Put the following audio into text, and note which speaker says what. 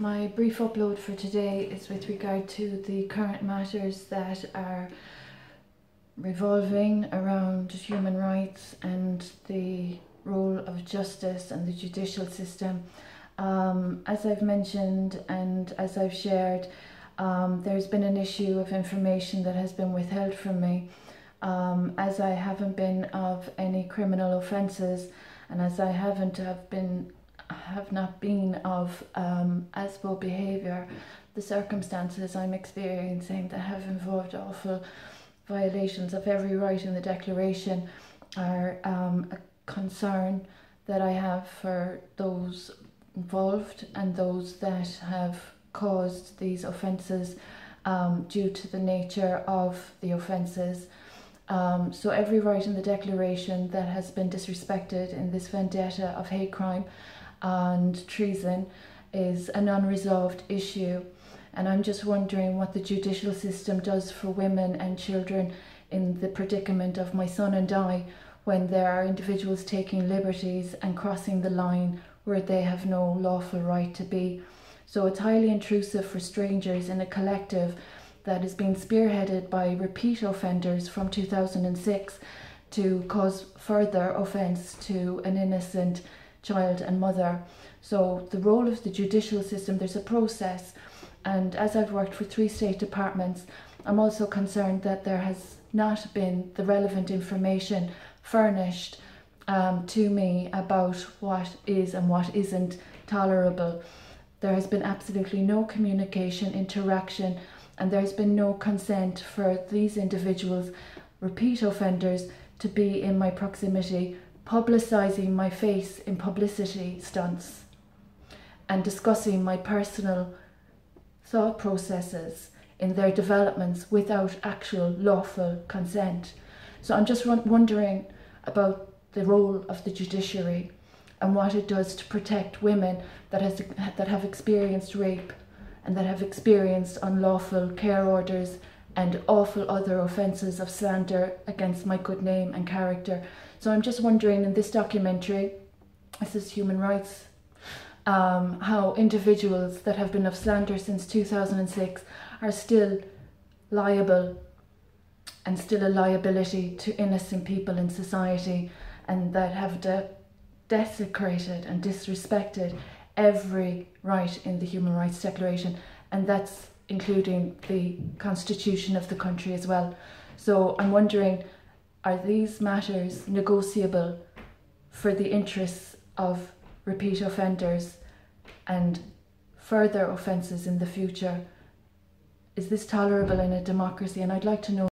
Speaker 1: My brief upload for today is with regard to the current matters that are revolving around human rights and the role of justice and the judicial system. As I've mentioned and as I've shared, there's been an issue of information that has been withheld from me, as I haven't been of any criminal offences, and as I have not been of ASBO behaviour. The circumstances I'm experiencing that have involved awful violations of every right in the Declaration are a concern that I have for those involved and those that have caused these offences due to the nature of the offences. So every right in the Declaration that has been disrespected in this vendetta of hate crime and treason is an unresolved issue, and I'm just wondering what the judicial system does for women and children in the predicament of my son and I, when there are individuals taking liberties and crossing the line where they have no lawful right to be. So it's highly intrusive for strangers in a collective that is being spearheaded by repeat offenders from 2006 to cause further offence to an innocent child and mother. So the role of the judicial system, there's a process, and as I've worked for 3 state departments, I'm also concerned that there has not been the relevant information furnished to me about what is and what isn't tolerable. There has been absolutely no communication, interaction, and there's been no consent for these individuals, repeat offenders, to be in my proximity, publicising my face in publicity stunts and discussing my personal thought processes in their developments without actual lawful consent. So I'm just wondering about the role of the judiciary and what it does to protect women that have experienced rape and that have experienced unlawful care orders and awful other offences of slander against my good name and character. So I'm just wondering, in this documentary, this is human rights, how individuals that have been of slander since 2006 are still liable and still a liability to innocent people in society, and that have desecrated and disrespected every right in the Human Rights Declaration, and that's including the Constitution of the country as well. So I'm wondering, are these matters negotiable for the interests of repeat offenders and further offences in the future? Is this tolerable in a democracy? And I'd like to know